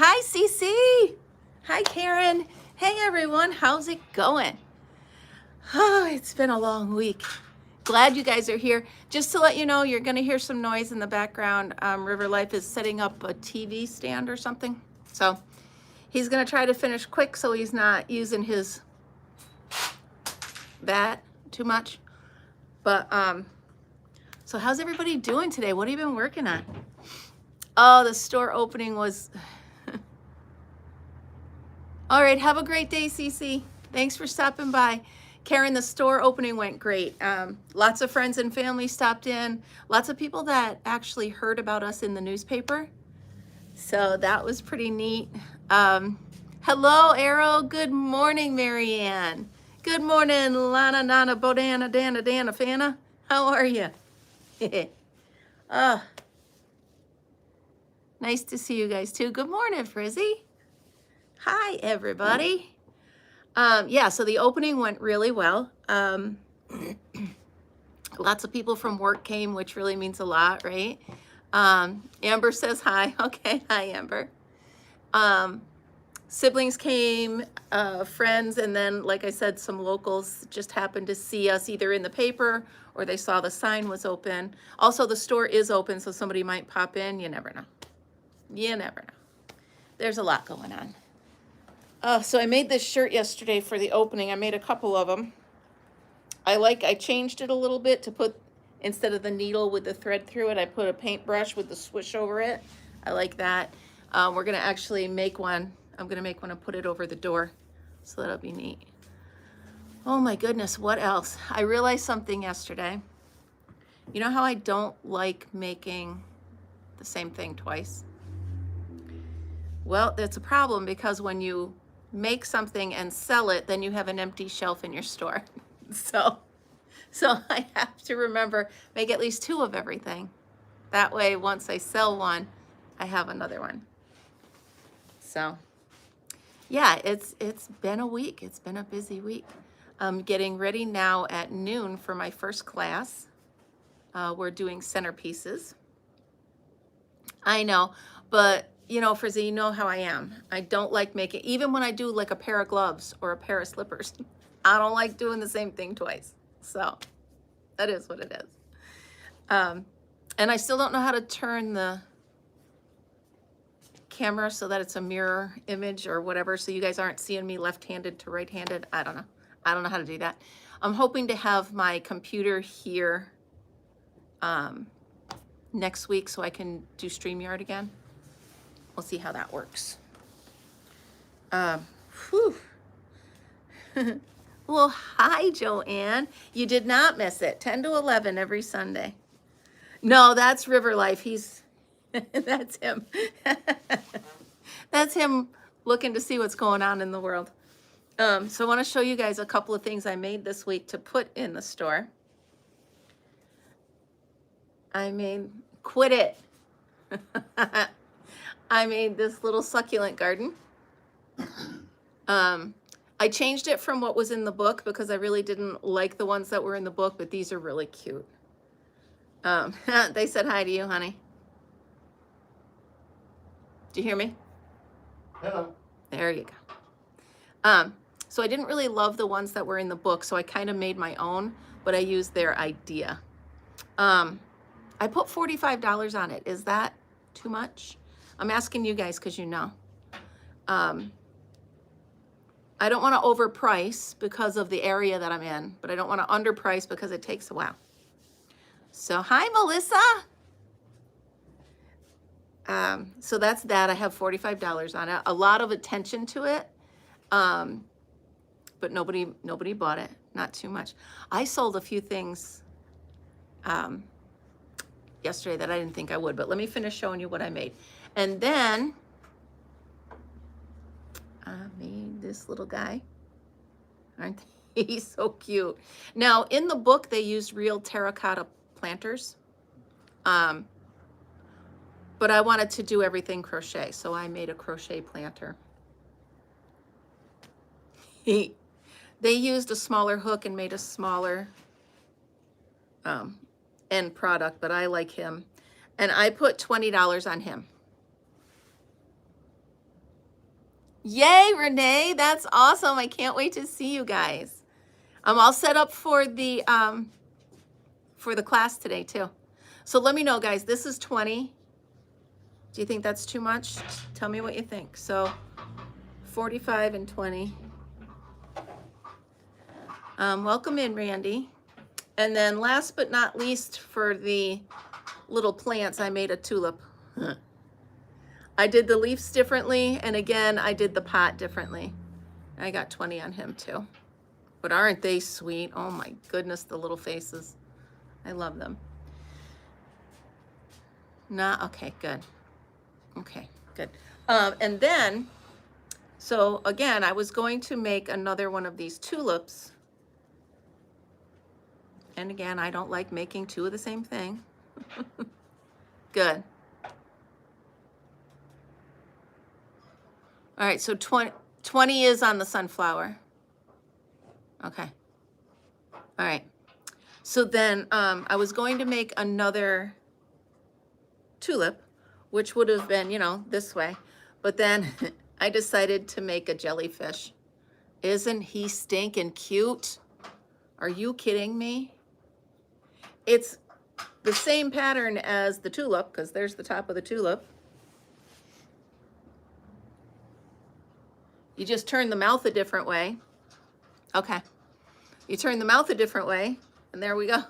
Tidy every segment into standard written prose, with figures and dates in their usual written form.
Hi, Cece. Hi, Karen. Hey, everyone. How's it going? Oh, it's been a long week. Glad you guys are here. Just to let you know, you're going to hear some noise in the background. River Life is setting up a TV stand or something. So he's going to try to finish quick so he's not using his that too much. But, so how's everybody doing today? What have you been working on? Oh, the store opening was... All right, have a great day, Cece. Thanks for stopping by. Karen, the store opening went great. Lots of friends and family stopped in. Lots of people that actually heard about us in the newspaper. So that was pretty neat. Hello, Arrow. Good morning, Marianne. Good morning, Lana, Nana, Bodana, Dana, Dana, Fana. How are you? Nice to see you guys too. Good morning, Frizzy. Hi, everybody. Yeah, so the opening went really well. Lots of people from work came, which really means a lot, right? Amber says hi. Okay, hi, Amber. Siblings came, friends, and then, like I said, some locals just happened to see us either in the paper or they saw the sign was open. Also, the store is open, so somebody might pop in. You never know. You never know. There's a lot going on. So I made this shirt yesterday for the opening. I made a couple of them. I changed it a little bit to put, instead of the needle with the thread through it, I put a paintbrush with the swoosh over it. I like that. We're gonna actually make one. I'm gonna make one and put it over the door. So that'll be neat. Oh my goodness, what else? I realized something yesterday. You know how I don't like making the same thing twice? Well, that's a problem because when you make something and sell it, then you have an empty shelf in your store. So I have to remember, make at least 2 of everything. That way, once I sell one, I have another one. So yeah, it's been a week. It's been a busy week. I'm getting ready now at noon for my first class. We're doing centerpieces. I know, but you know, Frizzy, you know how I am. I don't like making, even when I do like a pair of gloves or a pair of slippers, I don't like doing the same thing twice. So that is what it is. And I still don't know how to turn the camera so that it's a mirror image or whatever, so you guys aren't seeing me left-handed to right-handed. I don't know. I don't know how to do that. I'm hoping to have my computer here next week so I can do StreamYard again. We'll see how that works. Well, hi, Joanne. You did not miss it. 10 to 11 every Sunday. No, that's River Life. That's him. That's him looking to see what's going on in the world. So I want to show you guys a couple of things I made this week to put in the store. Quit it. I made this little succulent garden. I changed it from what was in the book because I really didn't like the ones that were in the book, but these are really cute. They said hi to you, honey. Do you hear me? Hello. There you go. So I didn't really love the ones that were in the book, so I kind of made my own, but I used their idea. I put $45 on it. Is that too much? I'm asking you guys because you know. I don't want to overprice because of the area that I'm in, but I don't want to underprice because it takes a while. So hi, Melissa. So that's that. I have $45 on it. A lot of attention to it, but nobody bought it. Not too much. I sold a few things yesterday that I didn't think I would, but let me finish showing you what I made. And then I made this little guy. Aren't they? He's so cute. Now, in the book, they used real terracotta planters. But I wanted to do everything crochet, so I made a crochet planter. They used a smaller hook and made a smaller end product, but I like him. And I put $20 on him. Yay, Renee. That's awesome. I can't wait to see you guys. I'm all set up for the class today too. So let me know, guys. This is 20. Do you think that's too much? Tell me what you think. So 45 and 20. Welcome in, Randy. And then last but not least, for the little plants, I made a tulip. I did the leaves differently, and again, I did the pot differently. I got 20 on him too. But aren't they sweet? Oh my goodness, the little faces. I love them. Okay, good. Okay, good. And then, so again, I was going to make another one of these tulips. And again, I don't like making two of the same thing. Good. All right, so 20 is on the sunflower. Okay. All right. So then I was going to make another tulip, which would have been, you know, this way. But then I decided to make a jellyfish. Isn't he stinking cute? Are you kidding me? It's the same pattern as the tulip, because there's the top of the tulip. You just turn the mouth a different way. Okay. You turn the mouth a different way, and there we go.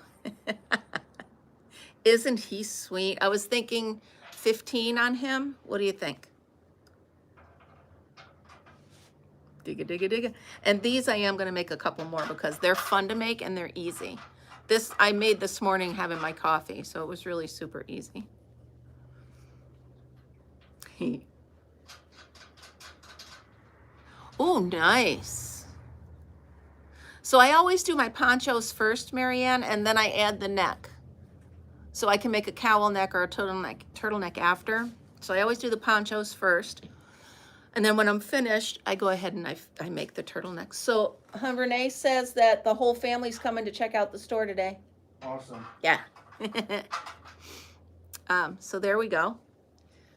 Isn't he sweet? I was thinking 15 on him. What do you think? Digga, digga, digga. And these I am going to make a couple more because they're fun to make and they're easy. This I made this morning having my coffee, so it was really super easy. Oh, nice. So I always do my ponchos first, Marianne, and then I add the neck. So I can make a cowl neck or a turtleneck after. So I always do the ponchos first. And then when I'm finished, I go ahead and I make the turtleneck. So Renee says that the whole family's coming to check out the store today. Awesome. Yeah. So there we go.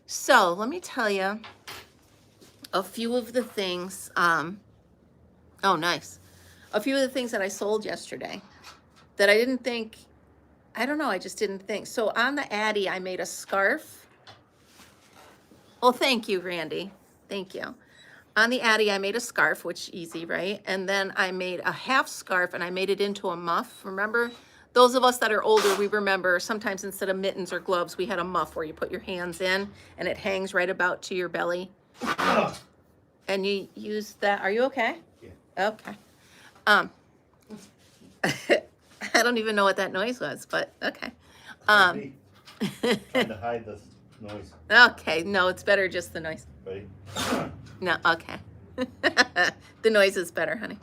So let me tell you a few of the things. Oh, nice. A few of the things that I sold yesterday that I didn't think, I don't know, I just didn't think. So on the Addy, I made a scarf. Well, thank you, Randy. Thank you. On the Addy, I made a scarf, which easy, right? And then I made a half scarf and I made it into a muff. Remember, those of us that are older, we remember sometimes instead of mittens or gloves, we had a muff where you put your hands in and it hangs right about to your belly. And you use that. Are you okay? Yeah. Okay. I don't even know what that noise was, but okay. Trying to hide the noise. Okay, no, it's better just the noise. Ready? No, okay. The noise is better, honey.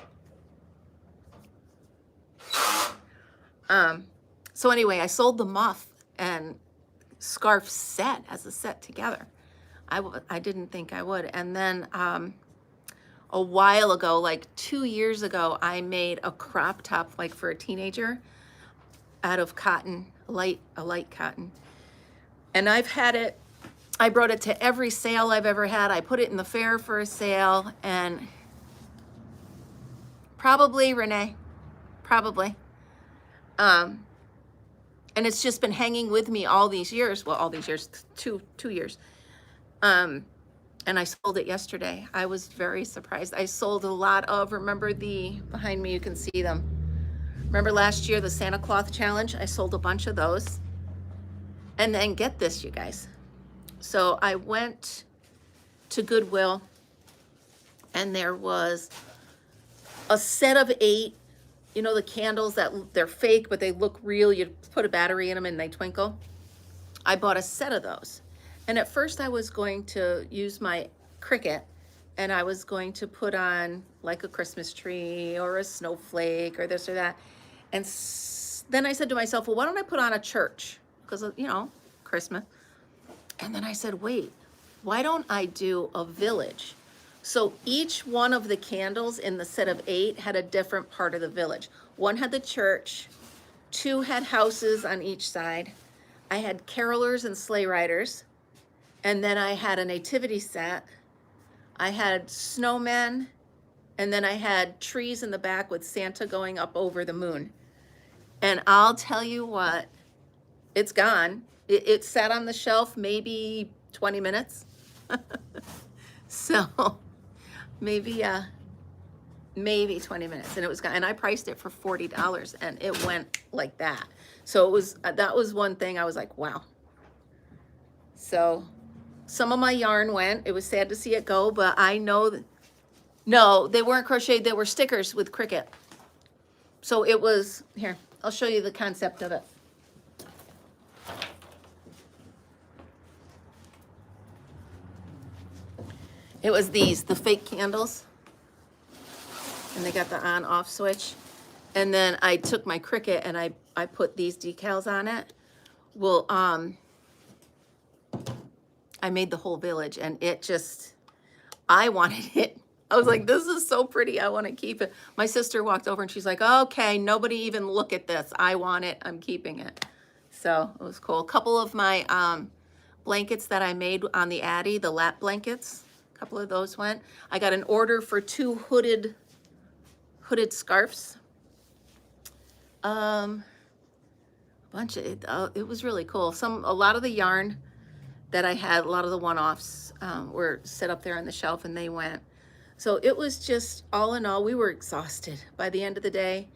So anyway, I sold the muff and scarf set as a set together. I didn't think I would. And then a while ago, like 2 years ago, I made a crop top like for a teenager out of cotton, a light cotton. And I've had it, I brought it to every sale I've ever had. I put it in the fair for a sale, and probably, Renee, probably. And it's just been hanging with me all these years. Well, all these years, two years. And I sold it yesterday. I was very surprised. I sold a lot of, remember behind me, you can see them. Remember last year, the Santa Cloth Challenge? I sold a bunch of those. And then get this, you guys. So I went to Goodwill and there was a set of 8, you know, the candles that they're fake, but they look real. You put a battery in them and they twinkle. I bought a set of those. And at first I was going to use my Cricut and I was going to put on like a Christmas tree or a snowflake or this or that. And then I said to myself, well, why don't I put on a church? Because, you know, Christmas. And then I said, wait, why don't I do a village? So each one of the candles in the set of 8 had a different part of the village. One had the church, 2 had houses on each side. I had carolers and sleigh riders. And then I had a nativity set. I had snowmen, and then I had trees in the back with Santa going up over the moon. And I'll tell you what, it's gone. It sat on the shelf maybe 20 minutes. So maybe 20 minutes, and it was gone. And I priced it for $40, and it went like that. So it was that was one thing I was like, wow. So some of my yarn went. It was sad to see it go, but I know that, no, they weren't crocheted. They were stickers with Cricut. So it was, here, I'll show you the concept of it. It was these, the fake candles. And they got the on off switch. And then I took my Cricut and I put these decals on it. Well, I made the whole village, and it just, I wanted it. I was like, this is so pretty. I want to keep it. My sister walked over and she's like, okay, nobody even look at this. I want it. I'm keeping it. So it was cool. A couple of my blankets that I made on the Addy, the lap blankets, a couple of those went. I got an order for 2 hooded scarves. Bunch of it. It was really cool. A lot of the yarn that I had, a lot of the one-offs were set up there on the shelf, and they went. So it was just, all in all, we were exhausted by the end of the day.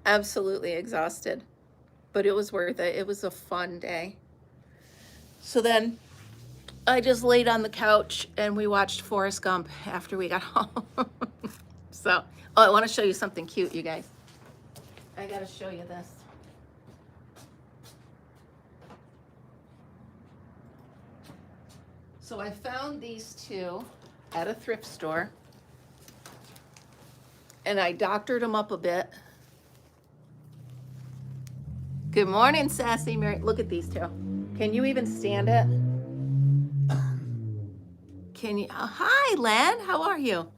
Absolutely exhausted. But it was worth it. It was a fun day. So then I just laid on the couch and we watched Forrest Gump after we got home. So, oh, I want to show you something cute, you guys. I got to show you this. So I found these 2 at a thrift store, and I doctored them up a bit. Good morning, Sassy Mary. Look at these 2. Can you even stand it? Can you? Hi, Len. How are you?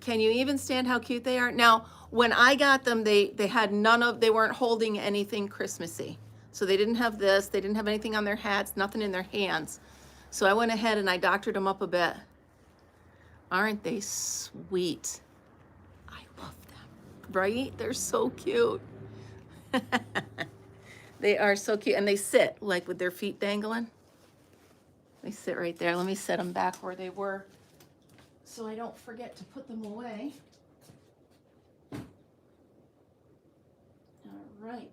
Can you even stand how cute they are? Now, when I got them, they had they weren't holding anything Christmassy. So they didn't have this. They didn't have anything on their hats, nothing in their hands. So I went ahead and I doctored them up a bit. Aren't they sweet? I love them, right? They're so cute. They are so cute. And they sit like with their feet dangling. They sit right there. Let me set them back where they were so I don't forget to put them away. All right.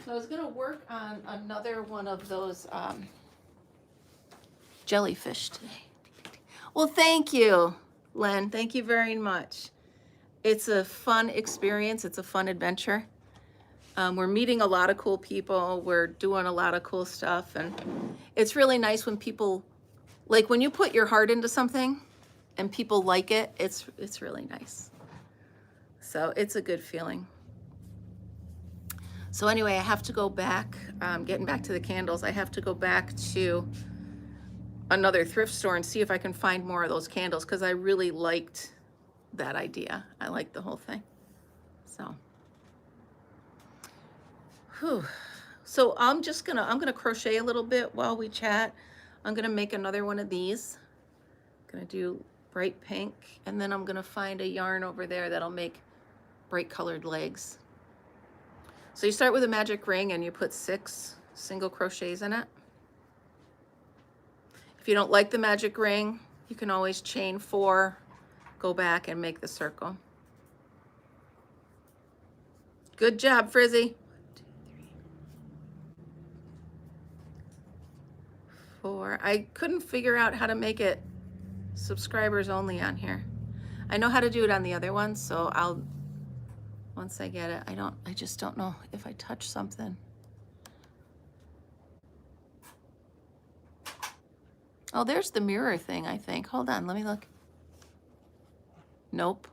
So I was going to work on another one of those jellyfish today. Well, thank you, Len. Thank you very much. It's a fun experience. It's a fun adventure. We're meeting a lot of cool people. We're doing a lot of cool stuff. And it's really nice when people, like when you put your heart into something and people like it, it's really nice. So it's a good feeling. So anyway, I have to go back, getting back to the candles, I have to go back to another thrift store and see if I can find more of those candles, because I really liked that idea. I liked the whole thing. So, whew. So I'm gonna crochet a little bit while we chat. I'm gonna make another one of these. I'm gonna do bright pink, and then I'm gonna find a yarn over there that'll make bright colored legs. So you start with a magic ring and you put 6 single crochets in it. If you don't like the magic ring, you can always chain 4, go back and make the circle. Good job, Frizzy. 4. I couldn't figure out how to make it subscribers only on here. I know how to do it on the other ones, so once I get it, I just don't know if I touch something. Oh, there's the mirror thing, I think. Hold on, let me look. Nope.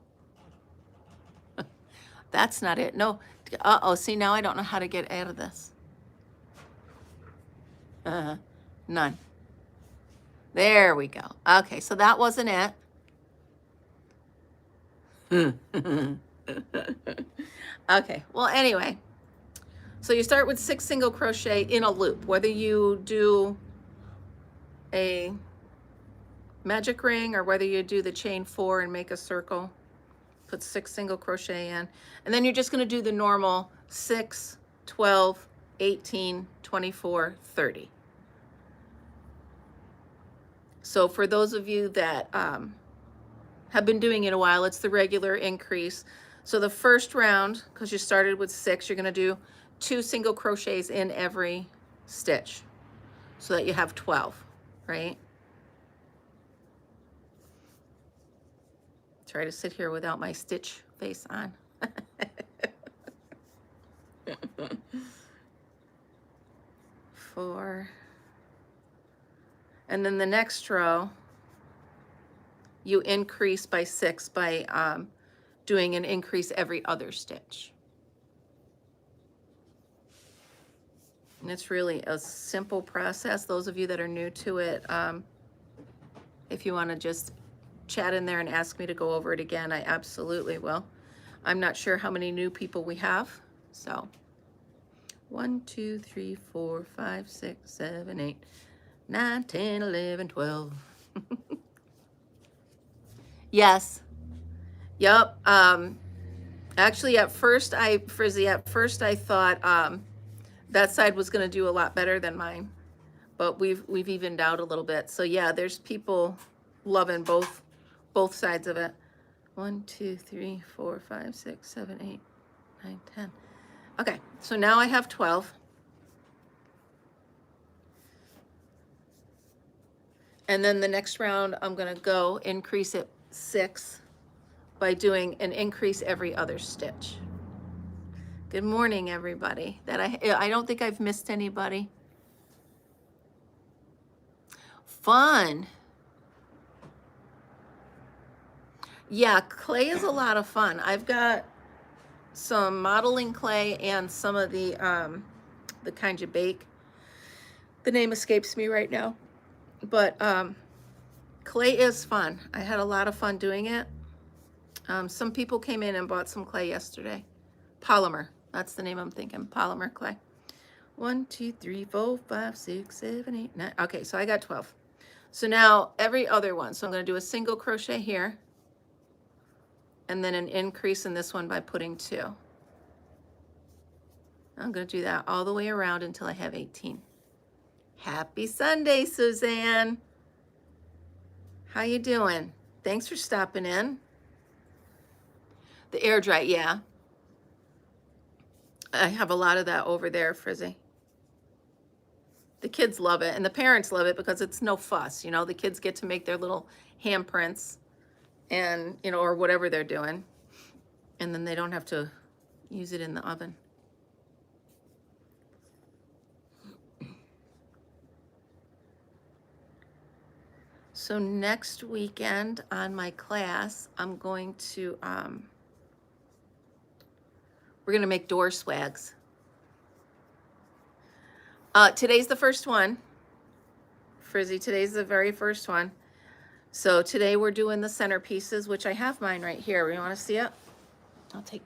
That's not it. No. Uh-oh, see, now I don't know how to get out of this. None. There we go. Okay, so that wasn't it. Okay, well, anyway, so you start with 6 single crochet in a loop, whether you do a magic ring, or whether you do the chain 4 and make a circle, put 6 single crochet in, and then you're just going to do the normal 6, 12, 18, 24, 30. So for those of you that have been doing it a while, it's the regular increase. So the first round, because you started with 6, you're going to do 2 single crochets in every stitch so that you have 12, right? Try to sit here without my stitch face on. 4. And then the next row, you increase by 6 by doing an increase every other stitch. And it's really a simple process. Those of you that are new to it, if you want to just chat in there and ask me to go over it again, I absolutely will. I'm not sure how many new people we have. So 1, 2, 3, 4, 5, 6, 7, 8, 9, 10, 11, 12. Yes. Yep. Actually, at first I thought that side was going to do a lot better than mine, but we've evened out a little bit. So yeah, there's people loving both sides of it. 1, 2, 3, 4, 5, 6, 7, 8, 9, 10. Okay, so now I have 12. And then the next round, I'm going to go increase it 6 by doing an increase every other stitch. Good morning, everybody. I don't think I've missed anybody. Fun. Yeah, clay is a lot of fun. I've got some modeling clay and some of the kind you bake. The name escapes me right now. But clay is fun. I had a lot of fun doing it. Some people came in and bought some clay yesterday. Polymer. That's the name I'm thinking. Polymer clay. 1, 2, 3, 4, 5, 6, 7, 8, 9. Okay, so I got 12. So now every other one. So I'm going to do a single crochet here. And then an increase in this one by putting 2. I'm going to do that all the way around until I have 18. Happy Sunday, Suzanne. How you doing? Thanks for stopping in. The air dry, yeah. I have a lot of that over there, Frizzy. The kids love it, and the parents love it because it's no fuss. You know, the kids get to make their little handprints and, you know, or whatever they're doing. And then they don't have to use it in the oven. So next weekend on my class, I'm going to, we're going to make door swags. Today's the first one. Frizzy, today's the very first one. So today we're doing the centerpieces, which I have mine right here. You want to see it? I'll take.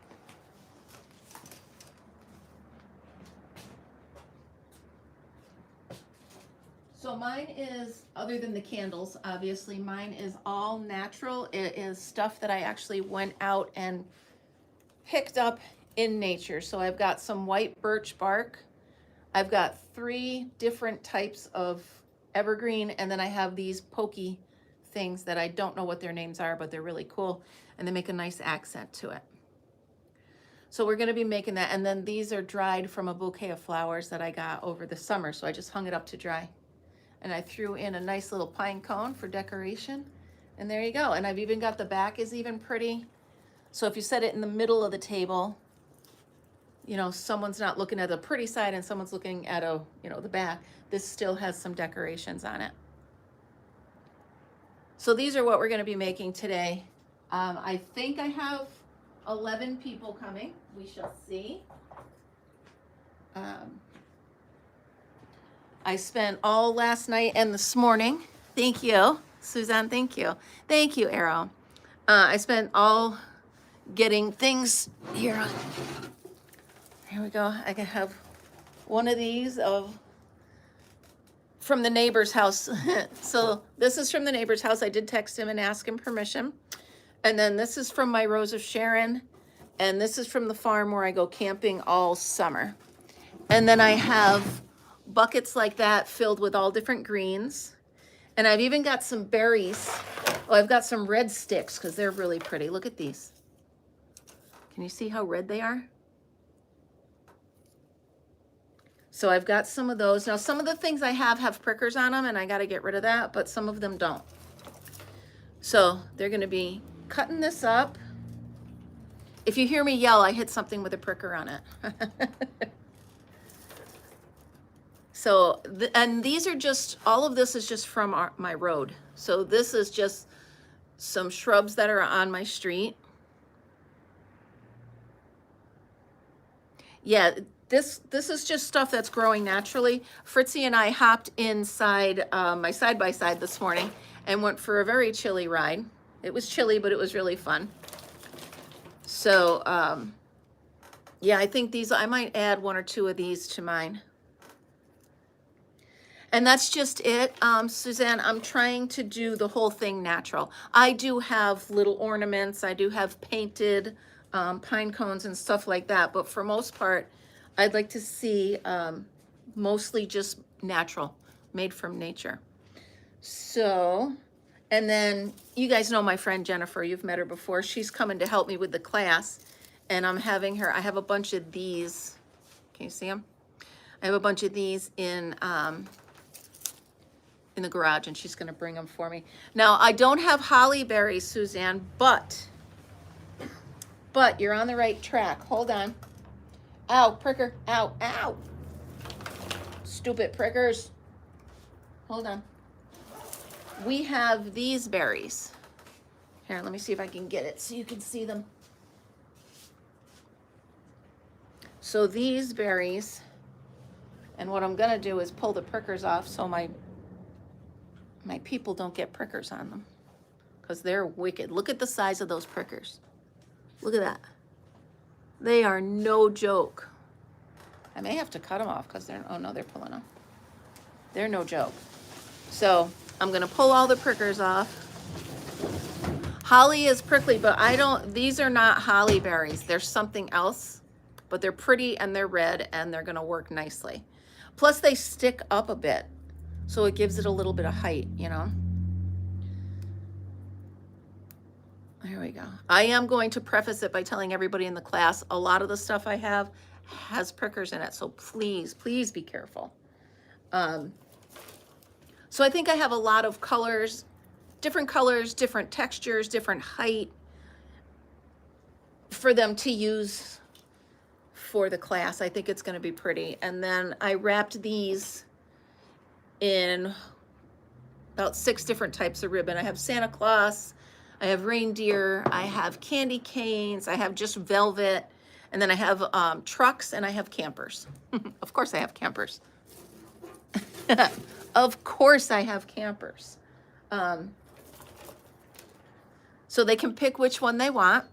So mine is, other than the candles, obviously, mine is all natural. It is stuff that I actually went out and picked up in nature. So I've got some white birch bark. I've got 3 different types of evergreen, and then I have these pokey things that I don't know what their names are, but they're really cool, and they make a nice accent to it. So we're going to be making that, and then these are dried from a bouquet of flowers that I got over the summer, so I just hung it up to dry. And I threw in a nice little pine cone for decoration, and there you go. And I've even got the back is even pretty. So if you set it in the middle of the table, you know, someone's not looking at the pretty side and someone's looking at the back, this still has some decorations on it. So these are what we're going to be making today. I think I have 11 people coming. We shall see. I spent all last night and this morning. Thank you, Suzanne. Thank you. Thank you, Arrow. I spent all getting things here. Here we go. I can have one of these from the neighbor's house. So this is from the neighbor's house. I did text him and ask him permission. And then this is from my Rose of Sharon. And this is from the farm where I go camping all summer. And then I have buckets like that filled with all different greens. And I've even got some berries. Oh, I've got some red sticks because they're really pretty. Look at these. Can you see how red they are? So I've got some of those. Now, some of the things I have prickers on them, and I got to get rid of that, but some of them don't. So they're going to be cutting this up. If you hear me yell, I hit something with a pricker on it. So, and these are just, all of this is just from my road. So this is just some shrubs that are on my street. Yeah, this is just stuff that's growing naturally. Fritzy and I hopped inside my side-by-side this morning and went for a very chilly ride. It was chilly, but it was really fun. So, yeah, I think these, I might add 1 or 2 of these to mine. And that's just it. Suzanne, I'm trying to do the whole thing natural. I do have little ornaments. I do have painted pine cones and stuff like that. But for most part, I'd like to see mostly just natural, made from nature. So, and then you guys know my friend Jennifer. You've met her before. She's coming to help me with the class. And I'm having her, I have a bunch of these. Can you see them? I have a bunch of these in the garage, and she's going to bring them for me. Now, I don't have holly berries, Suzanne, but you're on the right track. Hold on. Ow, pricker. Ow, ow. Stupid prickers. Hold on. We have these berries. Here, let me see if I can get it so you can see them. So these berries, and what I'm going to do is pull the prickers off so my people don't get prickers on them, because they're wicked. Look at the size of those prickers. Look at that. They are no joke. I may have to cut them off because they're, oh no, they're pulling off. They're no joke. So I'm going to pull all the prickers off. Holly is prickly, but these are not holly berries. They're something else, but they're pretty and they're red and they're going to work nicely. Plus they stick up a bit. So it gives it a little bit of height, you know. There we go. I am going to preface it by telling everybody in the class, a lot of the stuff I have has prickers in it. So please, please be careful. So I think I have a lot of colors, different textures, different height for them to use for the class. I think it's going to be pretty. And then I wrapped these in about 6 different types of ribbon. I have Santa Claus, I have reindeer, I have candy canes, I have just velvet, and then I have trucks, and I have campers. Of course I have campers. Of course I have campers. So they can pick which one they want.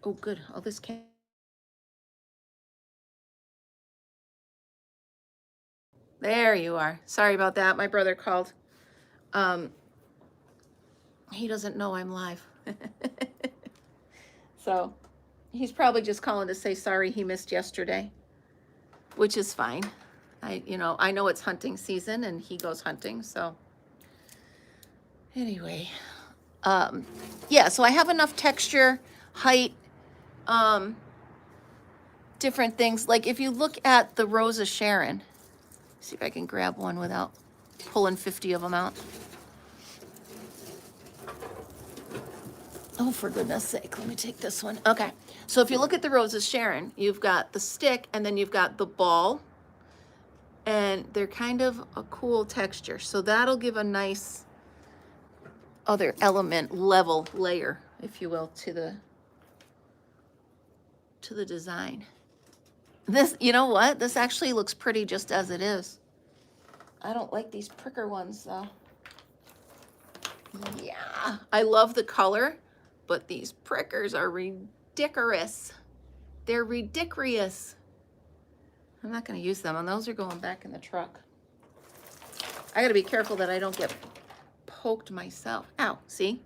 Oh, good. Oh, this can. There you are. Sorry about that. My brother called. He doesn't know I'm live. So he's probably just calling to say sorry he missed yesterday, which is fine. I know it's hunting season and he goes hunting. So anyway, yeah, so I have enough texture, height, different things. Like if you look at the Rose of Sharon, see if I can grab one without pulling 50 of them out. Oh, for goodness sake, let me take this one. Okay, so if you look at the Rose of Sharon, you've got the stick and then you've got the ball. And they're kind of a cool texture. So that'll give a nice other element, level, layer, if you will, to the design. This, you know what? This actually looks pretty just as it is. I don't like these pricker ones though. Yeah, I love the color, but these prickers are ridiculous. They're ridiculous. I'm not going to use them, and those are going back in the truck. I gotta be careful that I don't get poked myself. Ow, see?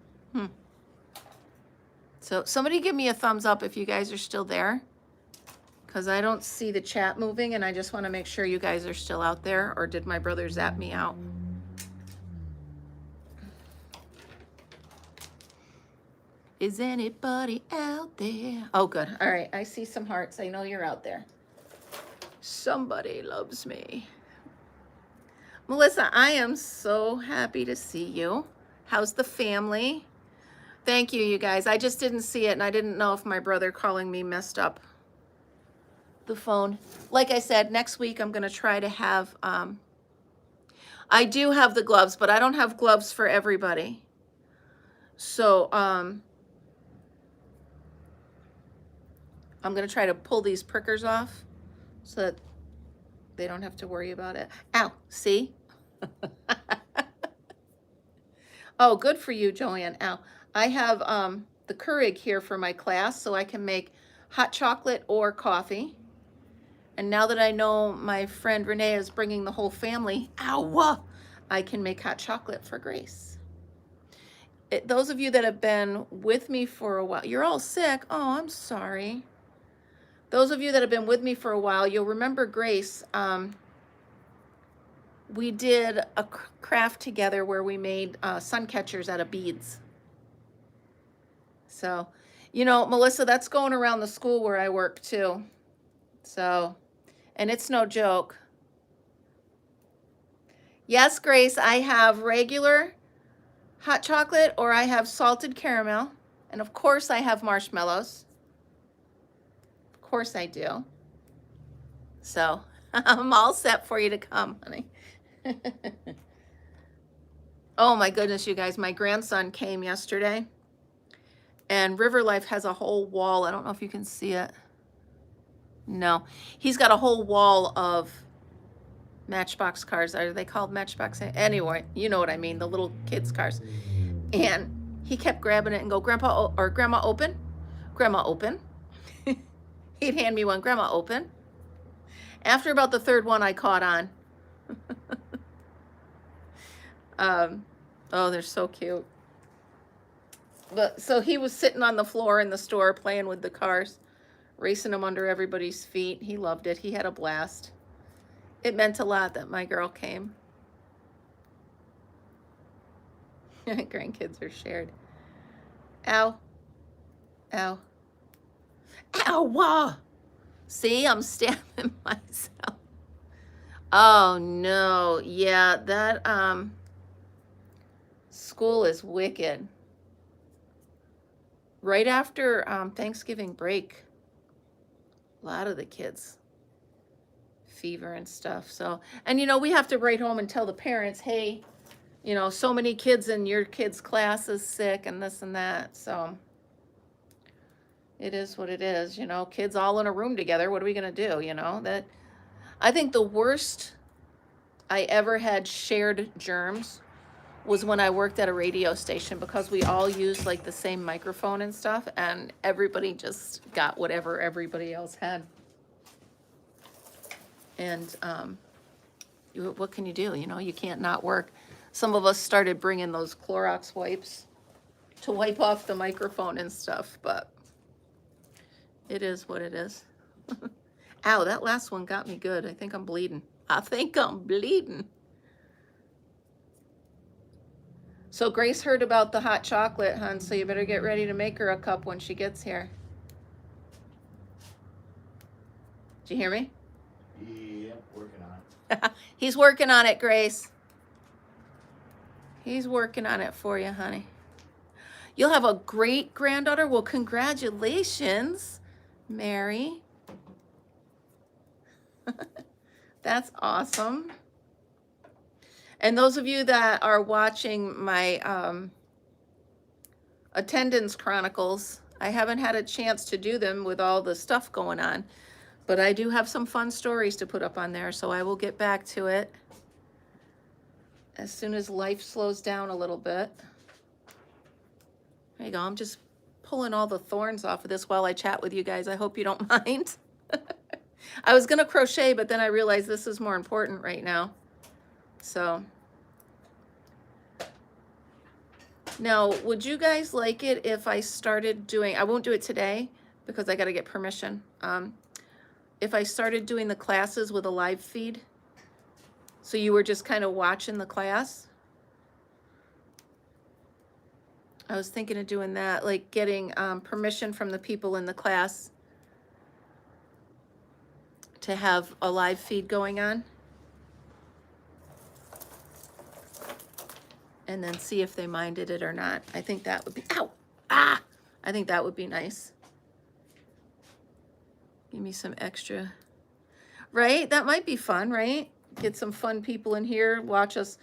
So somebody give me a thumbs up if you guys are still there, because I don't see the chat moving, and I just want to make sure you guys are still out there, or did my brother zap me out? Is anybody out there? Oh, good. All right, I see some hearts. I know you're out there. Somebody loves me. Melissa, I am so happy to see you. How's the family? Thank you, you guys. I just didn't see it, and I didn't know if my brother calling me messed up the phone. Like I said, next week I'm going to try to have, I do have the gloves, but I don't have gloves for everybody. So, I'm going to try to pull these prickers off so that they don't have to worry about it. Ow, see? Oh, good for you, Joanne. Ow. I have the Keurig here for my class, so I can make hot chocolate or coffee. And now that I know my friend Renee is bringing the whole family, ow, I can make hot chocolate for Grace. Those of you that have been with me for a while, you're all sick. Oh, I'm sorry. Those of you that have been with me for a while, you'll remember Grace. We did a craft together where we made sun catchers out of beads. So, you know, Melissa, that's going around the school where I work too. So, and it's no joke. Yes, Grace, I have regular hot chocolate, or I have salted caramel. And of course I have marshmallows. Of course I do. So I'm all set for you to come, honey. Oh my goodness, you guys, my grandson came yesterday, and River Life has a whole wall. I don't know if you can see it. No, he's got a whole wall of Matchbox cars. Are they called Matchbox? Anyway, you know what I mean, the little kids' cars. And he kept grabbing it and go, Grandpa, or Grandma, open. Grandma, open. He'd hand me one, Grandma, open. After about the third one, I caught on. Oh, they're so cute. But so he was sitting on the floor in the store playing with the cars, racing them under everybody's feet. He loved it. He had a blast. It meant a lot that my girl came. Grandkids are shared. Ow. Ow. Ow! See, I'm stabbing myself. Oh no. Yeah, that school is wicked. Right after Thanksgiving break, a lot of the kids fever and stuff. So, and you know, we have to write home and tell the parents, hey, you know, so many kids in your kid's class is sick and this and that. So it is what it is, you know, kids all in a room together. What are we going to do? You know, that I think the worst I ever had shared germs was when I worked at a radio station, because we all used like the same microphone and stuff, and everybody just got whatever everybody else had. And what can you do? You know, you can't not work. Some of us started bringing those Clorox wipes to wipe off the microphone and stuff, but it is what it is. Ow, that last one got me good. I think I'm bleeding. I think I'm bleeding. So Grace heard about the hot chocolate, hon, so you better get ready to make her a cup when she gets here. Did you hear me? Yep, working on it. He's working on it, Grace. He's working on it for you, honey. You'll have a great granddaughter. Well, congratulations, Mary. That's awesome. And those of you that are watching my attendance chronicles, I haven't had a chance to do them with all the stuff going on, but I do have some fun stories to put up on there, so I will get back to it as soon as life slows down a little bit. There you go. I'm just pulling all the thorns off of this while I chat with you guys. I hope you don't mind. I was going to crochet, but then I realized this is more important right now. So Now, would you guys like it if I started doing, I won't do it today because I got to get permission. If I started doing the classes with a live feed, so you were just kind of watching the class? I was thinking of doing that, like getting permission from the people in the class to have a live feed going on. And then see if they minded it or not. I think that would be, ow, ah, I think that would be nice. Give me some extra, right? That might be fun, right? Get some fun people in here, watch us.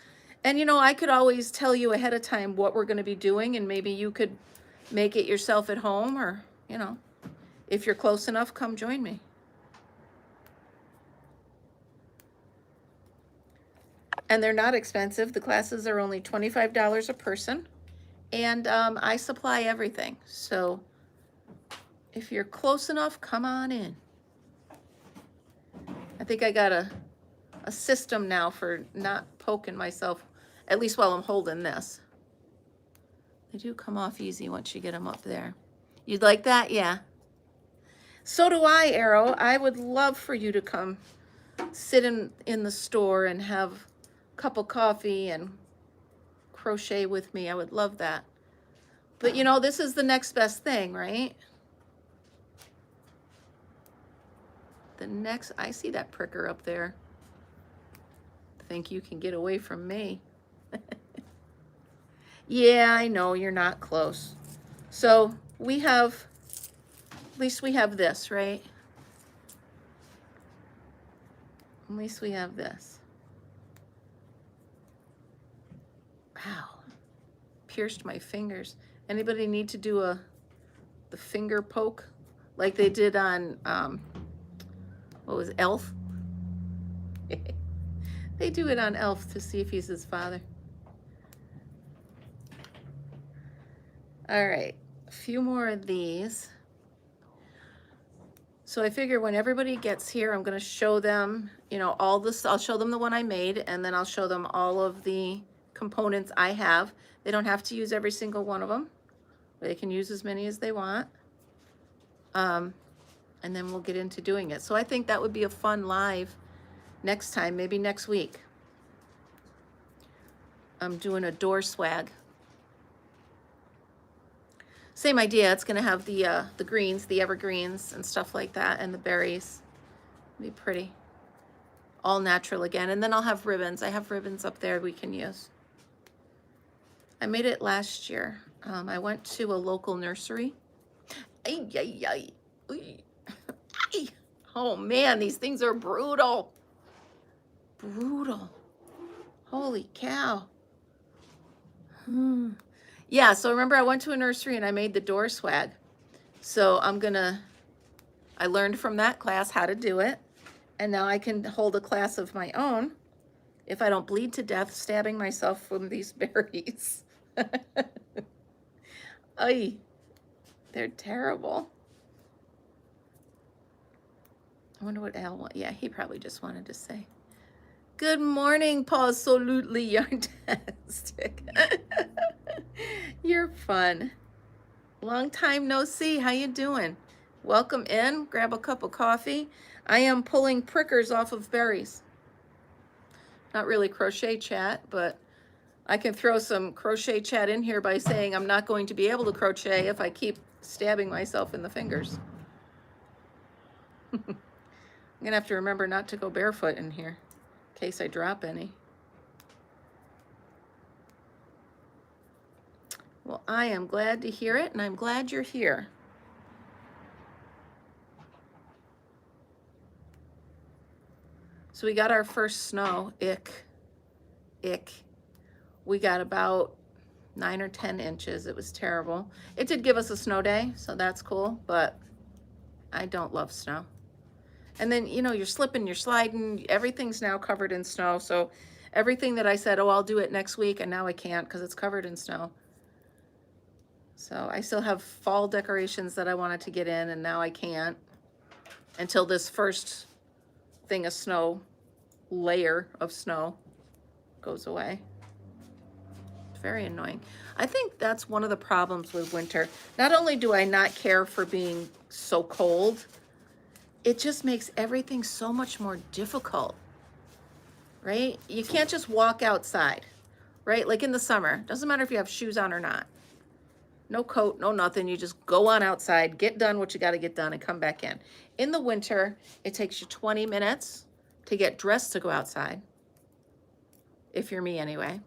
And you know, I could always tell you ahead of time what we're gonna be doing, and maybe you could make it yourself at home, or, you know, if you're close enough, come join me. And they're not expensive. The classes are only $25 a person. And I supply everything. So if you're close enough, come on in. I think I got a system now for not poking myself, at least while I'm holding this. They do come off easy once you get them up there. You'd like that? Yeah. So do I, Arrow. I would love for you to come sit in the store and have a cup of coffee and crochet with me. I would love that. But you know, this is the next best thing, right? The next, I see that pricker up there. Think you can get away from me. Yeah, I know you're not close. So we have, at least we have this, right? At least we have this. Wow, pierced my fingers. Anybody need to do the finger poke like they did on, what was it, Elf? They do it on Elf to see if he's his father. All right, a few more of these. So I figure when everybody gets here, I'm going to show them, you know, all this. I'll show them the one I made, and then I'll show them all of the components I have. They don't have to use every single one of them. They can use as many as they want. And then we'll get into doing it. So I think that would be a fun live next time, maybe next week. I'm doing a door swag. Same idea. It's going to have the greens, the evergreens and stuff like that, and the berries. It'll be pretty. All natural again. And then I'll have ribbons. I have ribbons up there we can use. I made it last year. I went to a local nursery. Ay, ay, ay. Ay. Oh man, these things are brutal. Brutal. Holy cow. Yeah, so remember I went to a nursery and I made the door swag. So I learned from that class how to do it. And now I can hold a class of my own if I don't bleed to death stabbing myself from these berries. Ay, they're terrible. I wonder what Al wants. Yeah, he probably just wanted to say. Good morning, Paw-solutely Yarntastic. You're fun. Long time no see. How you doing? Welcome in. Grab a cup of coffee. I am pulling prickers off of berries. Not really crochet chat, but I can throw some crochet chat in here by saying I'm not going to be able to crochet if I keep stabbing myself in the fingers. I'm gonna have to remember not to go barefoot in here in case I drop any. Well, I am glad to hear it, and I'm glad you're here. So we got our first snow. Ick. We got about 9 or 10 inches. It was terrible. It did give us a snow day, so that's cool, but I don't love snow. And then, you know, you're slipping, you're sliding, everything's now covered in snow. So everything that I said, oh, I'll do it next week, and now I can't because it's covered in snow. So I still have fall decorations that I wanted to get in, and now I can't until this first thing of snow, layer of snow, goes away. very annoying. I think that's one of the problems with winter. Not only do I not care for being so cold, it just makes everything so much more difficult, right? You can't just walk outside, right? Like in the summer, doesn't matter if you have shoes on or not. No coat, no nothing. You just go on outside, get done what you got to get done, and come back in. In the winter, it takes you 20 minutes to get dressed to go outside. If you're me anyway.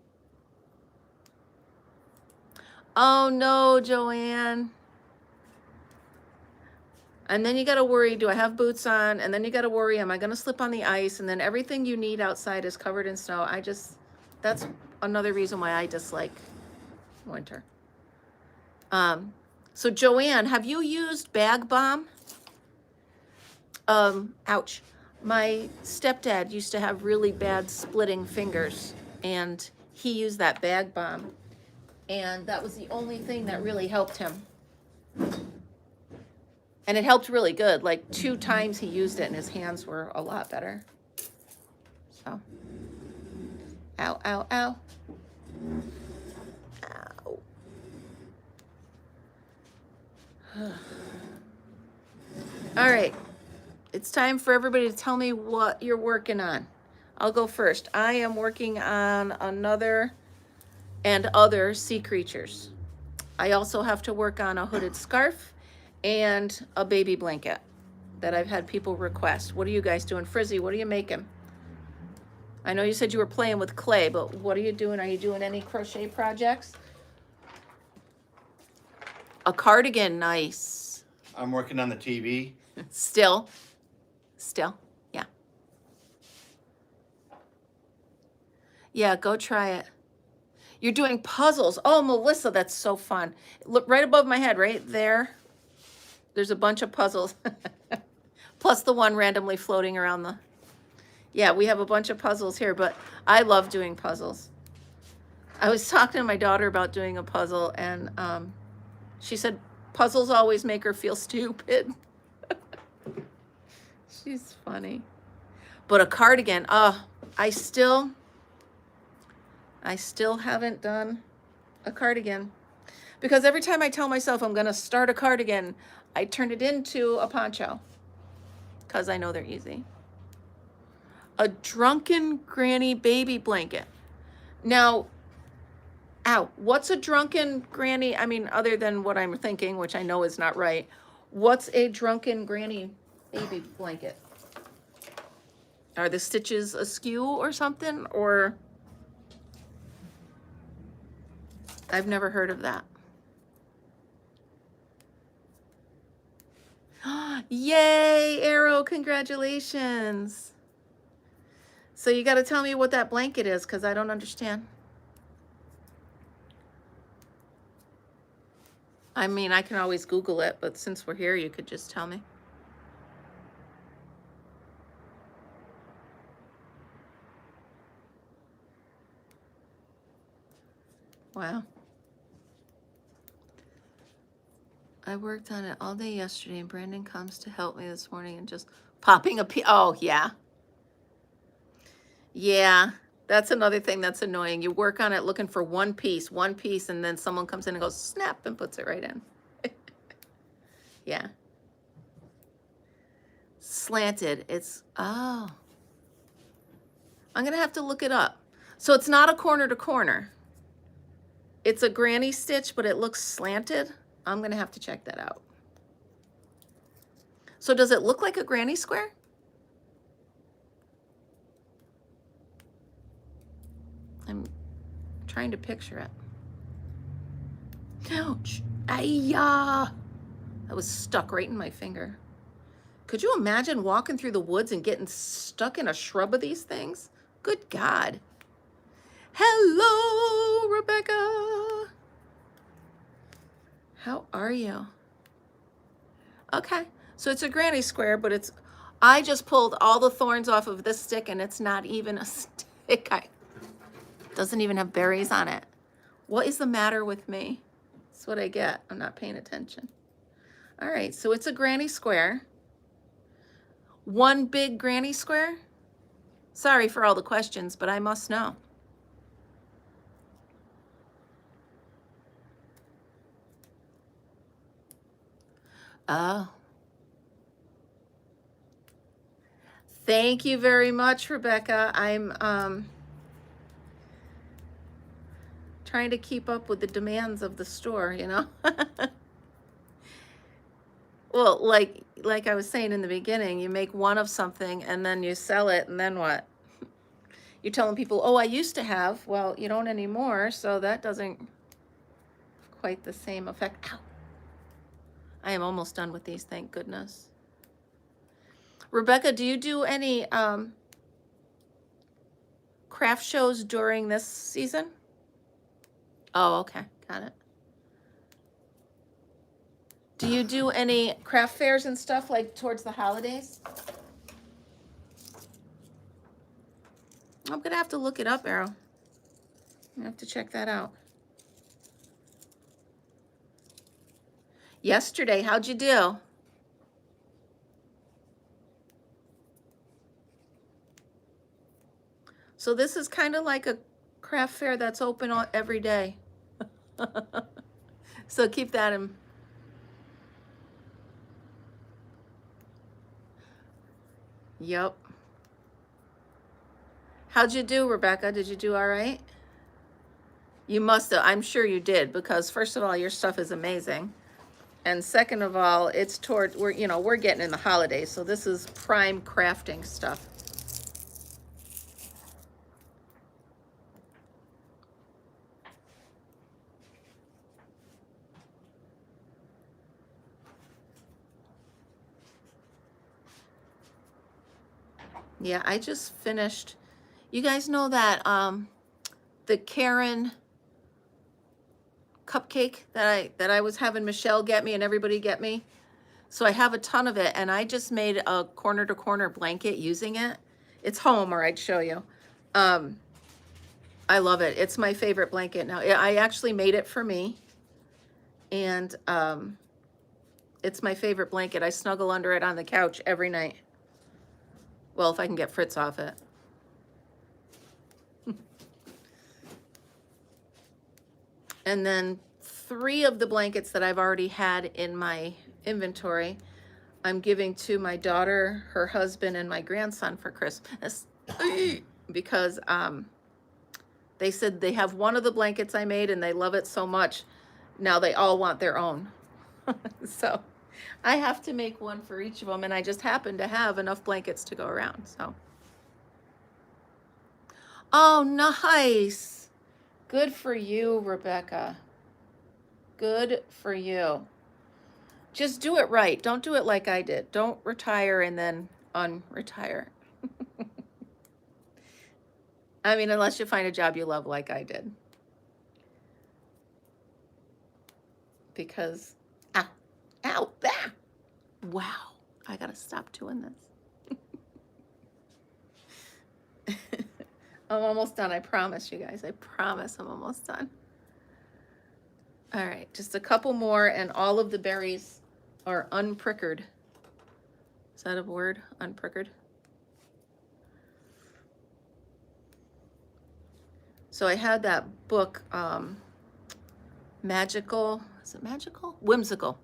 Oh no, Joanne. And then you got to worry, do I have boots on? And then you got to worry, am I going to slip on the ice? And then everything you need outside is covered in snow. That's another reason why I dislike winter. So Joanne, have you used Bag Balm? Ouch. My stepdad used to have really bad splitting fingers, and he used that Bag Balm. And that was the only thing that really helped him. And it helped really good. Like 2 times he used it and his hands were a lot better. So, ow, ow, ow. Ow. All right. It's time for everybody to tell me what you're working on. I'll go first. I am working on another and other sea creatures. I also have to work on a hooded scarf and a baby blanket that I've had people request. What are you guys doing? Frizzy, what are you making? I know you said you were playing with clay, but what are you doing? Are you doing any crochet projects? A cardigan, nice. I'm working on the TV. Still, yeah. Yeah, go try it. You're doing puzzles. Oh, Melissa, that's so fun. Look right above my head, right there. There's a bunch of puzzles. Plus the one randomly floating around the... Yeah, we have a bunch of puzzles here, but I love doing puzzles. I was talking to my daughter about doing a puzzle, and she said puzzles always make her feel stupid. She's funny. But a cardigan, I still haven't done a cardigan. Because every time I tell myself I'm going to start a cardigan, I turn it into a poncho. Because I know they're easy. A drunken granny baby blanket. Now, what's a drunken granny? I mean, other than what I'm thinking, which I know is not right. What's a drunken granny baby blanket? Are the stitches askew or something? Or I've never heard of that. Yay, Arrow, congratulations. So you got to tell me what that blanket is, because I don't understand. I mean, I can always Google it, but since we're here, you could just tell me. Wow. I worked on it all day yesterday, and Brandon comes to help me this morning and just popping a pea. Oh, yeah. Yeah, that's another thing that's annoying. You work on it looking for one piece, and then someone comes in and goes, snap, and puts it right in. Yeah. Slanted. I'm going to have to look it up. So it's not a corner to corner. It's a granny stitch, but it looks slanted. I'm going to have to check that out. So does it look like a granny square? I'm trying to picture it. Ouch. Ay-ya. That was stuck right in my finger. Could you imagine walking through the woods and getting stuck in a shrub of these things? Good God. Hello, Rebecca. How are you? Okay, so it's a granny square, but I just pulled all the thorns off of this stick, and it's not even a stick. Doesn't even have berries on it. What is the matter with me? That's what I get. I'm not paying attention. All right, so it's a granny square. One big granny square? Sorry for all the questions, but I must know. Oh. Thank you very much, Rebecca. I'm trying to keep up with the demands of the store, you know? Well, like I was saying in the beginning, you make one of something and then you sell it, and then what? You're telling people, oh, I used to have. Well, you don't anymore, so that doesn't have quite the same effect. Ow. I am almost done with these, thank goodness. Rebecca, do you do any craft shows during this season? Oh, okay, got it. Do you do any craft fairs and stuff like towards the holidays? I'm gonna have to look it up, Arrow. I have to check that out. Yesterday, how'd you do? So this is kind of like a craft fair that's open every day. So keep that in. Yep. How'd you do, Rebecca? Did you do all right? You must have. I'm sure you did, because first of all, your stuff is amazing. And second of all, it's toward, we're getting in the holidays, so this is prime crafting stuff. Yeah, I just finished. You guys know that the Karen cupcake that I was having Michelle get me and everybody get me? So I have a ton of it, and I just made a corner to corner blanket using it. It's home, or I'd show you. I love it. It's my favorite blanket now. I actually made it for me, and it's my favorite blanket. I snuggle under it on the couch every night. Well, if I can get Fritz off it. And then 3 of the blankets that I've already had in my inventory, I'm giving to my daughter, her husband, and my grandson for Christmas. Because they said they have one of the blankets I made and they love it so much. Now they all want their own. So I have to make one for each of them, and I just happen to have enough blankets to go around. So. Oh, nice. Good for you, Rebecca. Good for you. Just do it right. Don't do it like I did. Don't retire and then unretire. I mean, unless you find a job you love like I did. Because, ow, wow, I gotta stop doing this. I'm almost done, I promise you guys. I promise I'm almost done. All right, just a couple more, and all of the berries are unprickered. Is that a word? Unprickered? So I had that book, Magical, is it Magical? Whimsical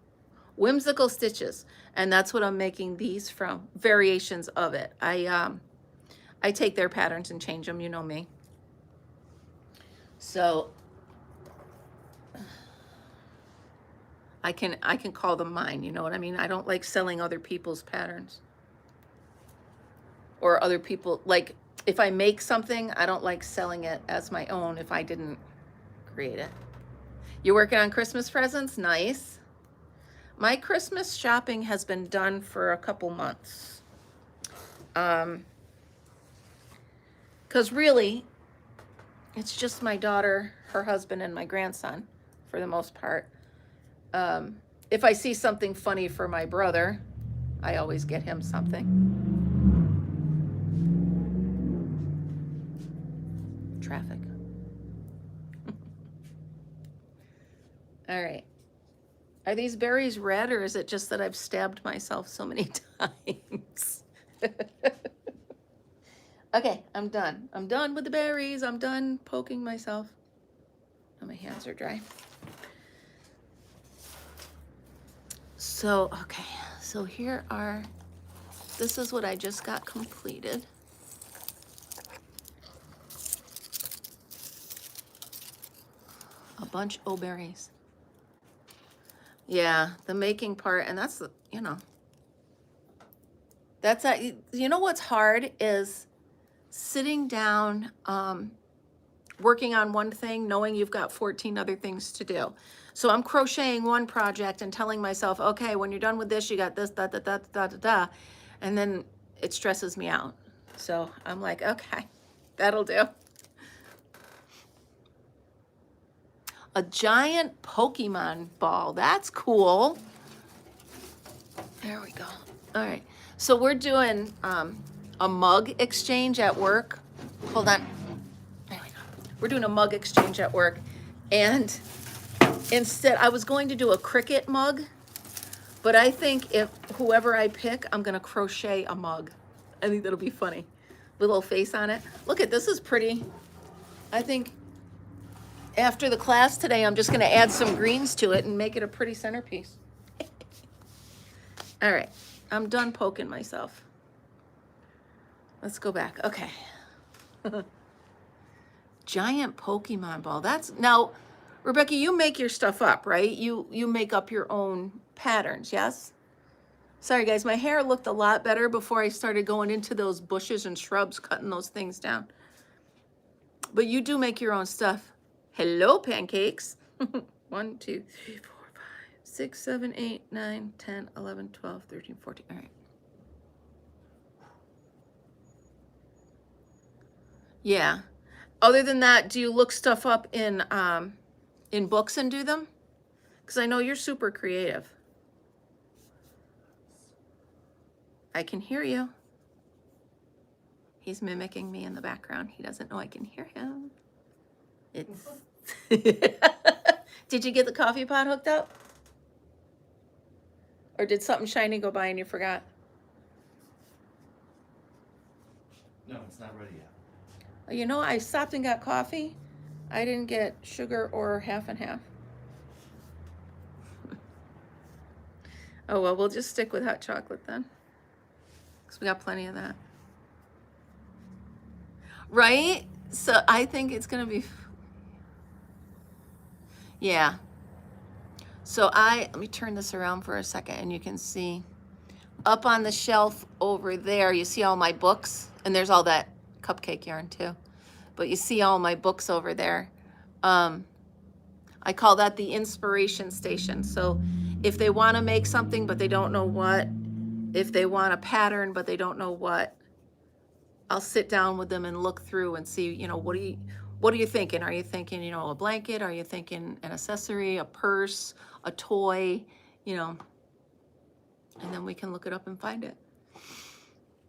Stitches. And that's what I'm making these from, variations of it. I take their patterns and change them, you know me. So I can call them mine, you know what I mean? I don't like selling other people's patterns. Or other people, like if I make something, I don't like selling it as my own if I didn't create it. You're working on Christmas presents? Nice. My Christmas shopping has been done for a couple months. Because really, it's just my daughter, her husband, and my grandson for the most part. If I see something funny for my brother, I always get him something. Traffic. All right. Are these berries red, or is it just that I've stabbed myself so many times? Okay, I'm done. I'm done with the berries. I'm done poking myself. Oh, my hands are dry. So So, okay, so here are, this is what I just got completed. A bunch of berries. Yeah, the making part, and that's, you know, that's, you know what's hard is sitting down, working on one thing, knowing you've got 14 other things to do. So I'm crocheting one project and telling myself, okay, when you're done with this, you got this, da, da, da, da, da, da. And then it stresses me out. So I'm like, okay, that'll do. A giant Pokemon ball. That's cool. There we go. All right. So we're doing a mug exchange at work. Hold on. There we go. We're doing a mug exchange at work. And instead, I was going to do a Cricut mug, but I think if whoever I pick, I'm going to crochet a mug. I think that'll be funny. With a little face on it. Look at this, is pretty. I think after the class today, I'm just going to add some greens to it and make it a pretty centerpiece. All right, I'm done poking myself. Let's go back. Okay. Giant Pokemon ball. That's, now, Rebecca, you make your stuff up, right? You make up your own patterns, yes? Sorry, guys, my hair looked a lot better before I started going into those bushes and shrubs, cutting those things down. But you do make your own stuff. Hello, pancakes. 1, 2, 3, 4, 5, 6, 7, 8, 9, 10, 11, 12, 13, 14. All right. Yeah. Other than that, do you look stuff up in books and do them? Because I know you're super creative. I can hear you. He's mimicking me in the background. He doesn't know I can hear him. It's Did you get the coffee pot hooked up? Or did something shiny go by and you forgot? No, it's not ready yet. You know, I stopped and got coffee. I didn't get sugar or half and half. Oh, well, we'll just stick with hot chocolate then. Because we got plenty of that. Right? So I think it's going to be... Yeah. So let me turn this around for a second and you can see up on the shelf over there, you see all my books, and there's all that cupcake yarn too. But you see all my books over there. I call that the inspiration station. So if they want to make something but they don't know what, if they want a pattern but they don't know what, I'll sit down with them and look through and see, you know, what are you thinking? Are you thinking, you know, a blanket? Are you thinking an accessory, a purse, a toy, you know? And then we can look it up and find it.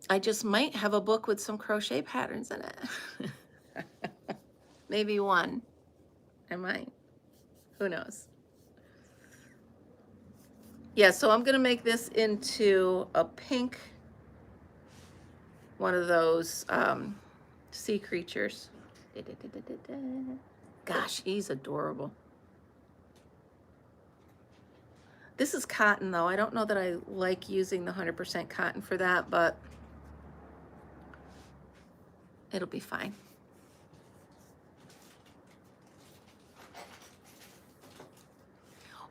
I just might have a book with some crochet patterns in it. Maybe one. I might. Who knows? Yeah, so I'm going to make this into a pink, one of those sea creatures. Gosh, he's adorable. This is cotton, though. I don't know that I like using the 100% cotton for that, but it'll be fine.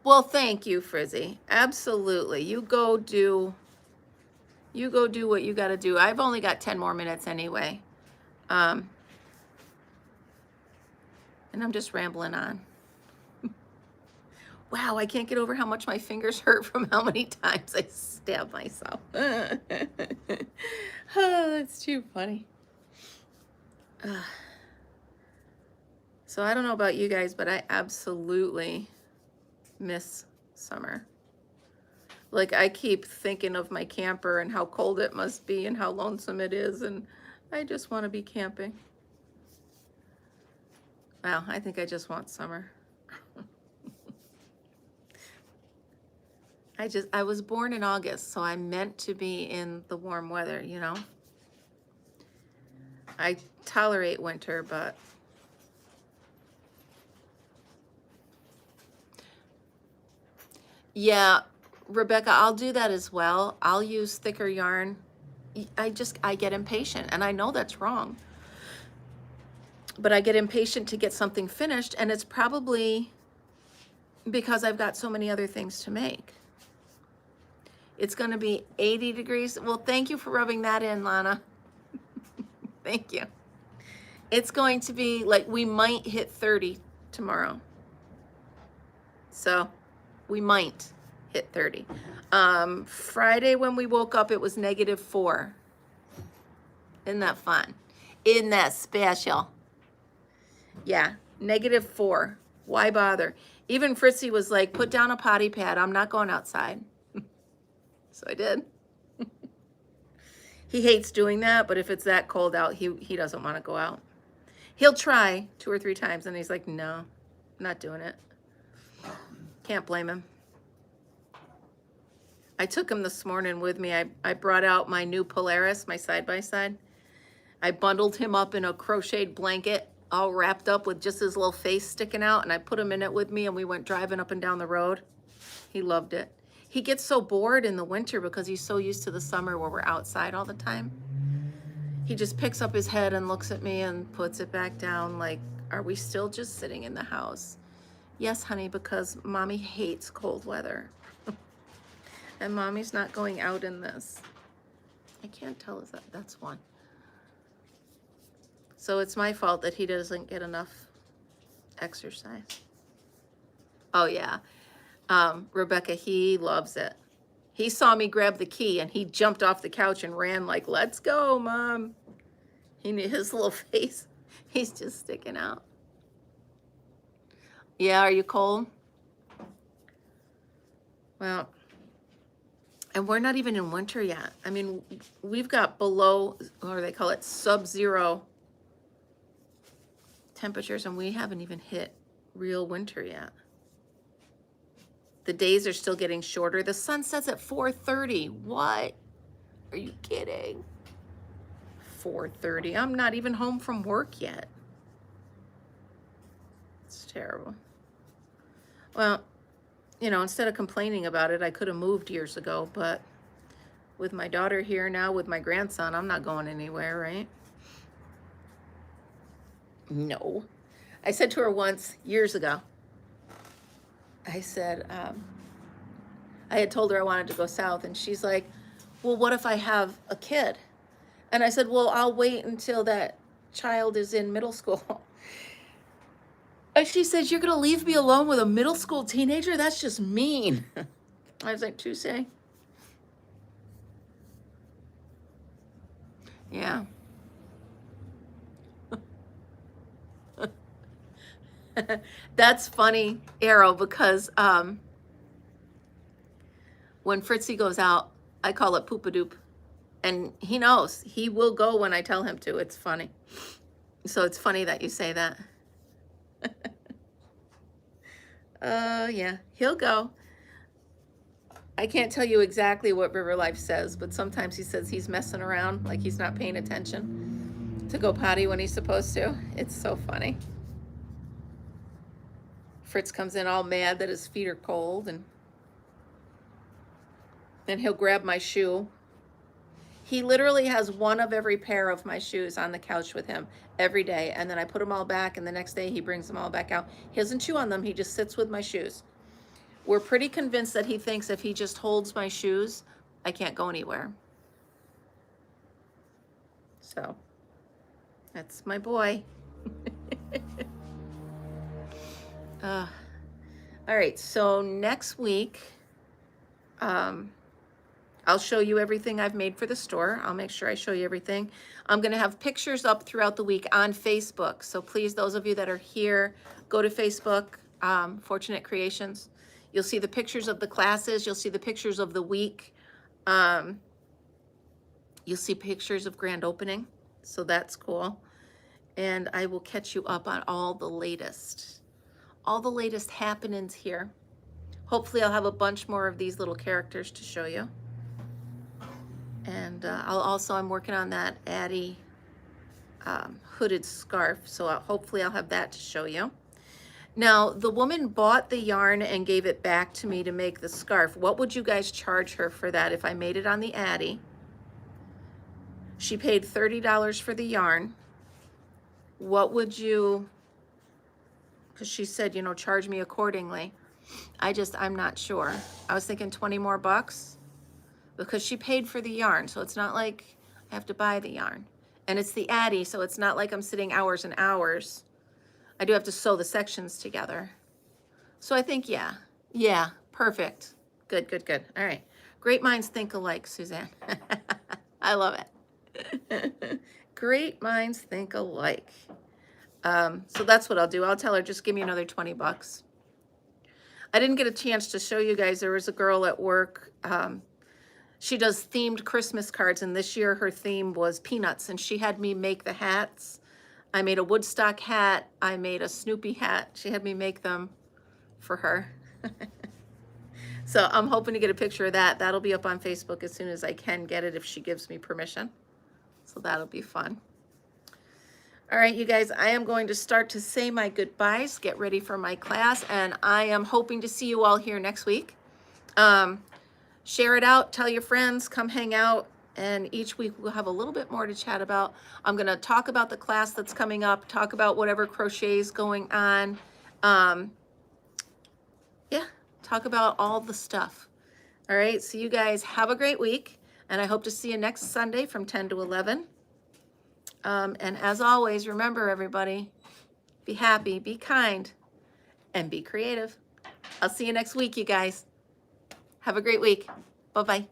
Well, thank you, Frizzy. Absolutely. You go do what you got to do. I've only got 10 more minutes anyway. And I'm just rambling on. Wow, I can't get over how much my fingers hurt from how many times I stabbed myself. Oh, that's too funny. So I don't know about you guys, but I absolutely miss summer. Like, I keep thinking of my camper and how cold it must be and how lonesome it is, and I just want to be camping. Wow, I think I just want summer. I was born in August, so I'm meant to be in the warm weather, you know? I tolerate winter, but yeah, Rebecca, I'll do that as well. I'll use thicker yarn. I get impatient, and I know that's wrong. But I get impatient to get something finished, and it's probably because I've got so many other things to make. It's going to be 80 degrees. Well, thank you for rubbing that in, Lana. Thank you. It's going to be like, we might hit 30 tomorrow. So we might hit 30. Friday when we woke up, it was -4. Isn't that fun? Isn't that special? Yeah, -4. Why bother? Even Fritzy was like, put down a potty pad. I'm not going outside. So I did. He hates doing that, but if it's that cold out, he doesn't want to go out. He'll try 2 or 3 times, and he's like, no, not doing it. Can't blame him. I took him this morning with me. I brought out my new Polaris, my side-by-side. I bundled him up in a crocheted blanket, all wrapped up with just his little face sticking out, and I put him in it with me, and we went driving up and down the road. He loved it. He gets so bored in the winter because he's so used to the summer where we're outside all the time. He just picks up his head and looks at me and puts it back down like, are we still just sitting in the house? Yes, honey, because mommy hates cold weather. And mommy's not going out in this. I can't tell, is that's one. So it's my fault that he doesn't get enough exercise. Oh yeah, Rebecca, he loves it. He saw me grab the key and he jumped off the couch and ran like, let's go, Mom. He knew his little face. He's just sticking out. Yeah, are you cold? Well, and we're not even in winter yet. I mean, we've got below, or they call it sub-zero temperatures, and we haven't even hit real winter yet. The days are still getting shorter. The sun sets at 4:30. What? Are you kidding? 4:30. I'm not even home from work yet. It's terrible. Well, you know, instead of complaining about it, I could have moved years ago, but with my daughter here now, with my grandson, I'm not going anywhere, right? No. I said to her once, years ago, I said, I had told her I wanted to go south, and she's like, well, what if I have a kid? And I said, well, I'll wait until that child is in middle school. And she says, you're going to leave me alone with a middle school teenager? That's just mean. I was like, Tuesday. Yeah. That's funny, Arrow, because when Fritzy goes out, I call it poop-a-doop. And he knows. He will go when I tell him to. It's funny. So it's funny that you say that. Yeah, he'll go. I can't tell you exactly what River Life says, but sometimes he says he's messing around, like he's not paying attention to go potty when he's supposed to. It's so funny. Fritz comes in all mad that his feet are cold, and then he'll grab my shoe. He literally has one of every pair of my shoes on the couch with him every day, and then I put them all back, and the next day he brings them all back out. He doesn't chew on them. He just sits with my shoes. We're pretty convinced that he thinks if he just holds my shoes, I can't go anywhere. So that's my boy. All right, so next week, I'll show you everything I've made for the store. I'll make sure I show you everything. I'm going to have pictures up throughout the week on Facebook. So please, those of you that are here, go to Facebook, Fortunate Creations. You'll see the pictures of the classes. You'll see the pictures of the week. You'll see pictures of grand opening. So that's cool. And I will catch you up on all the latest happenings here. Hopefully I'll have a bunch more of these little characters to show you. And I'm working on that Addie hooded scarf, so hopefully I'll have that to show you. Now, the woman bought the yarn and gave it back to me to make the scarf. What would you guys charge her for that if I made it on the Addy? She paid $30 for the yarn. What would you, because she said, you know, charge me accordingly. I'm not sure. I was thinking 20 more bucks because she paid for the yarn. So it's not like I have to buy the yarn. And it's the Addy, so it's not like I'm sitting hours and hours. I do have to sew the sections together. So I think, yeah, perfect. Good, good, good. All right. Great minds think alike, Suzanne. I love it. Great minds think alike. So that's what I'll do. I'll tell her, just give me another 20 bucks. I didn't get a chance to show you guys. There was a girl at work. She does themed Christmas cards, and this year her theme was peanuts, and she had me make the hats. I made a Woodstock hat. I made a Snoopy hat. She had me make them for her. So I'm hoping to get a picture of that. That'll be up on Facebook as soon as I can get it if she gives me permission. So that'll be fun. All right, you guys, I am going to start to say my goodbyes, get ready for my class, and I am hoping to see you all here next week. Share it out, tell your friends, come hang out. And each week we'll have a little bit more to chat about. I'm going to talk about the class that's coming up, talk about whatever crochet is going on. Yeah, talk about all the stuff. All right, so you guys have a great week, and I hope to see you next Sunday from 10 to 11. And as always, remember everybody, be happy, be kind, and be creative. I'll see you next week, you guys. Have a great week. Bye-bye.